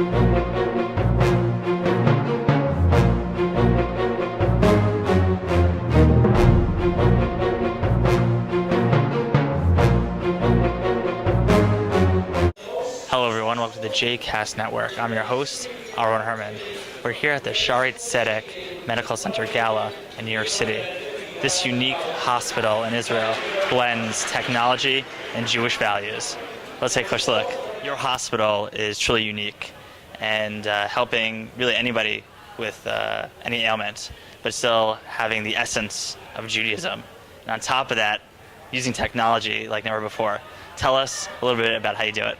Hello everyone, welcome to the JCast Network. I'm your host, Aaron Herman. We're here at the Shaare Zedek Medical Center Gala in New York City. This unique hospital in Israel blends technology and Jewish values. Let's take a closer look. Your hospital is truly unique and helping really anybody with any ailment, but still having the essence of Judaism. And on top of that, using technology like never before. Tell us a little bit about how you do it.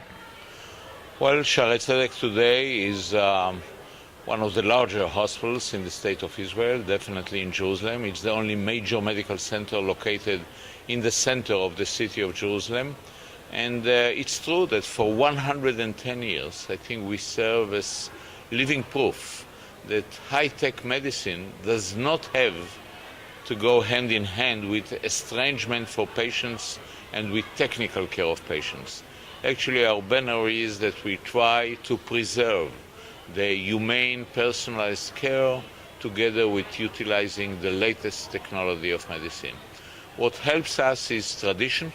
Well, Shaare Zedek today is one of the larger hospitals in the state of Israel, definitely in Jerusalem. It's the only major medical center located in the center of the city of Jerusalem. And it's true that for 110 years, I think we serve as living proof that high-tech medicine does not have to go hand in hand with estrangement for patients and with technical care of patients. Actually, our banner is that we try to preserve the humane, personalized care together with utilizing the latest technology of medicine. What helps us is tradition,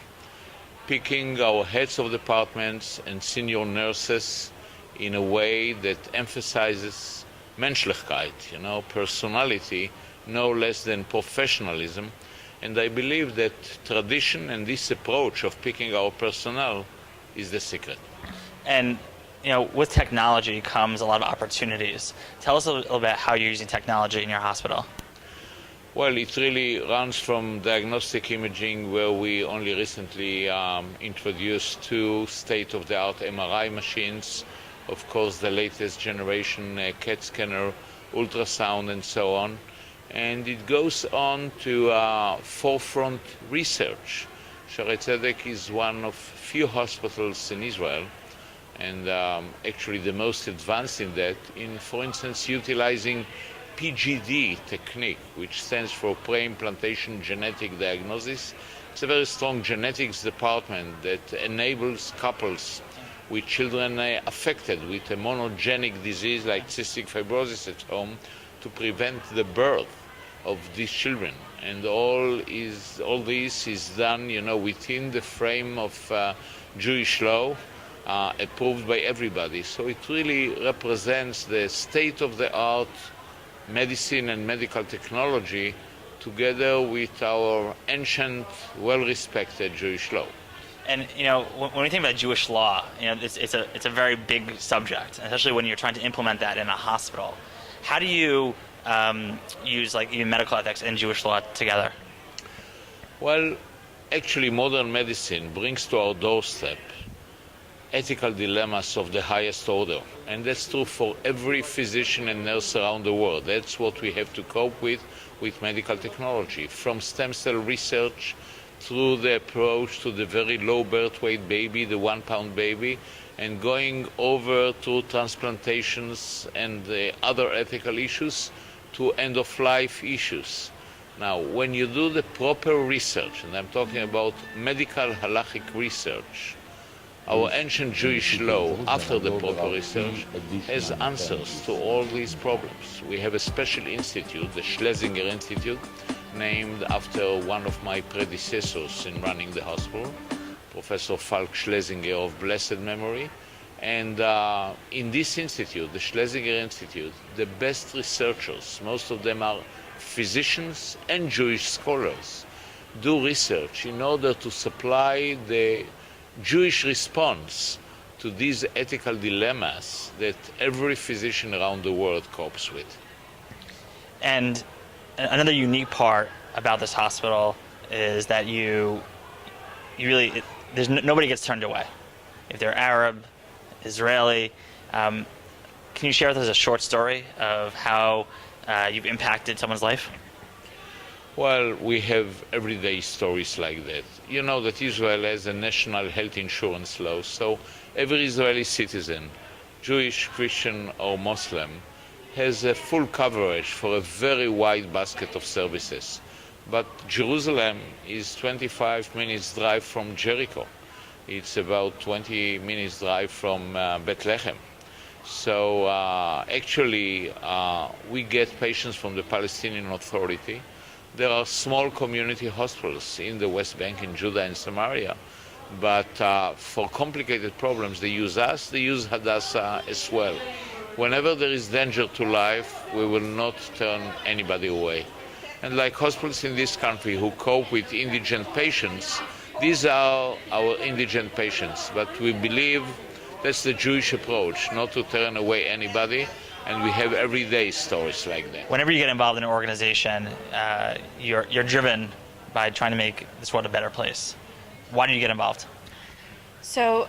picking our heads of departments and senior nurses in a way that emphasizes Menschlichkeit, personality, no less than professionalism. And I believe that tradition and this approach of picking our personnel is the secret. And with technology comes a lot of opportunities. Tell us a little bit how you're using technology in your hospital. Well, it really runs from diagnostic imaging, where we only recently introduced 2 state-of-the-art MRI machines, of course the latest generation CAT scanner, ultrasound and so on. And it goes on to forefront research. Shaare Zedek is one of few hospitals in Israel, and actually the most advanced in that, for instance, utilizing PGD technique, which stands for pre-implantation genetic diagnosis. It's a very strong genetics department that enables couples with children affected with a monogenic disease like cystic fibrosis at home to prevent the birth of these children. And all this is done, within the frame of Jewish law, approved by everybody. So it really represents the state-of-the-art medicine and medical technology together with our ancient, well-respected Jewish law. And when we think about Jewish law, it's a very big subject, especially when you're trying to implement that in a hospital. How do you use even medical ethics and Jewish law together? Well, actually modern medicine brings to our doorstep ethical dilemmas of the highest order, and that's true for every physician and nurse around the world. That's what we have to cope with medical technology, from stem cell research through the approach to the very low birth weight baby, the 1-pound baby, and going over to transplantations and the other ethical issues to end-of-life issues. Now, when you do the proper research, and I'm talking about medical halachic research, our ancient Jewish law, after the proper research, has answers to all these problems. We have a special institute, the Schlesinger Institute, named after one of my predecessors in running the hospital, Professor Falk Schlesinger of blessed memory. And in this institute, the Schlesinger Institute, the best researchers, most of them are physicians and Jewish scholars, do research in order to supply the Jewish response to these ethical dilemmas that every physician around the world copes with. And another unique part about this hospital is that nobody gets turned away. If they're Arab, Israeli, can you share with us a short story of how you've impacted someone's life? Well, we have everyday stories like that. You know that Israel has a national health insurance law, so every Israeli citizen, Jewish, Christian or Muslim, has a full coverage for a very wide basket of services. But Jerusalem is 25 minutes drive from Jericho. It's about 20 minutes drive from Bethlehem. So actually, we get patients from the Palestinian Authority. There are small community hospitals in the West Bank, in Judah and Samaria. But for complicated problems, they use us, they use Hadassah as well. Whenever there is danger to life, we will not turn anybody away. And like hospitals in this country who cope with indigent patients, these are our indigent patients. But we believe that's the Jewish approach, not to turn away anybody. And we have everyday stories like that. Whenever you get involved in an organization, you're driven by trying to make this world a better place. Why did you get involved? So,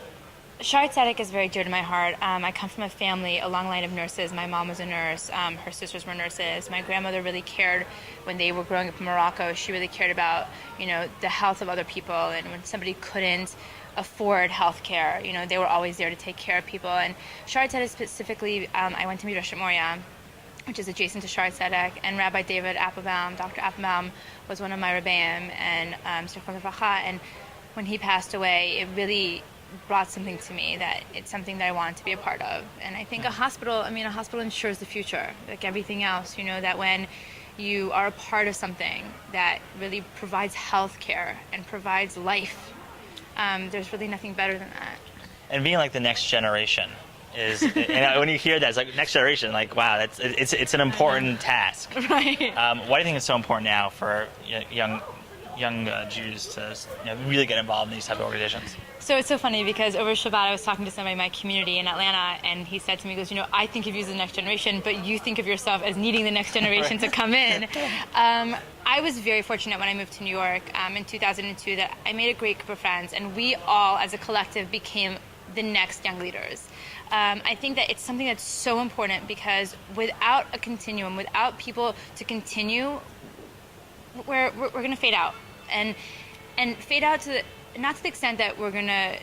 Shaare Zedek is very dear to my heart. I come from a long line of nurses. My mom was a nurse. Her sisters were nurses. My grandmother really cared when they were growing up in Morocco. She really cared about, the health of other people. And when somebody couldn't afford health care, they were always there to take care of people. And Shaare Zedek specifically, I went to Midrash Moria, which is adjacent to Shaare Zedek, and Rabbi David Applebaum, Dr. Applebaum, was one of my rebbeim, and and when he passed away, it really brought something to me that it's something that I want to be a part of. And I think a hospital ensures the future, like everything else, that when you are a part of something that really provides health care and provides life, there's really nothing better than that. And being like the next generation is, when you hear that, it's like next generation, like, wow, it's an important task. Right. Why do you think it's so important now for young Jews to really get involved in these type of organizations? So it's so funny because over Shabbat I was talking to somebody in my community in Atlanta, and he said to me, he goes, I think of you as the next generation, but you think of yourself as needing the next generation to come in. I was very fortunate when I moved to New York in 2002 that I made a great group of friends, and we all as a collective became the next young leaders. I think that it's something that's so important because without a continuum, without people to continue, we're going to fade out. And fade out not to the extent that we're going to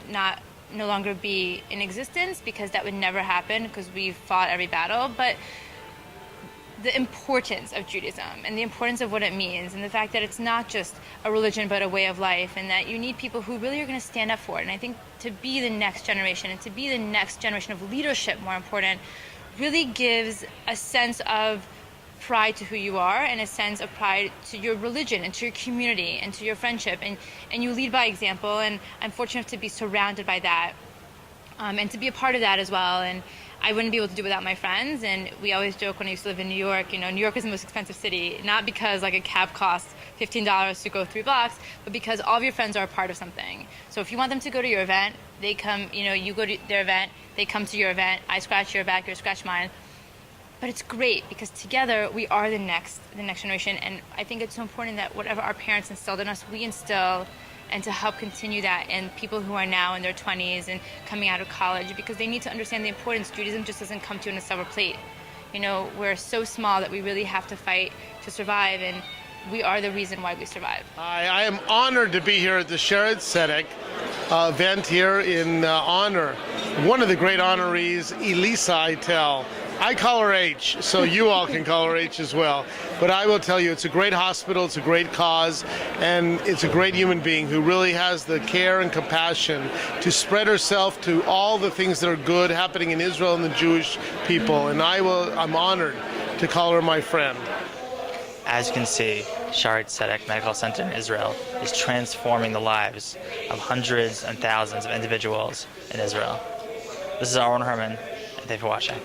no longer be in existence, because that would never happen because we've fought every battle, but the importance of Judaism and the importance of what it means and the fact that it's not just a religion but a way of life, and that you need people who really are going to stand up for it. And I think to be the next generation and to be the next generation of leadership, more important, really gives a sense of pride to who you are and a sense of pride to your religion and to your community and to your friendship, and you lead by example. And I'm fortunate to be surrounded by that and to be a part of that as well. And I wouldn't be able to do it without my friends. And we always joke when I used to live in New York, New York is the most expensive city, not because like a cab costs $15 to go 3 blocks, but because all of your friends are a part of something. So if you want them to go to your event, they come, you go to their event, they come to your event, I scratch your back, you scratch mine. But it's great because together we are the next generation, and I think it's so important that whatever our parents instilled in us, we instill, and to help continue that in people who are now in their 20s and coming out of college, because they need to understand the importance. Judaism just doesn't come to you in a silver plate. We're so small that we really have to fight to survive, and we are the reason why we survive. I am honored to be here at the Shaare Zedek event here in honor. One of the great honorees, Elisa Eitel. I call her H, so you all can call her H as well. But I will tell you, it's a great hospital, it's a great cause, and it's a great human being who really has the care and compassion to spread herself to all the things that are good happening in Israel and the Jewish people. And I'm honored to call her my friend. As you can see, Shaare Zedek Medical Center in Israel is transforming the lives of hundreds and thousands of individuals in Israel. This is Aaron Herman, and thank you for watching.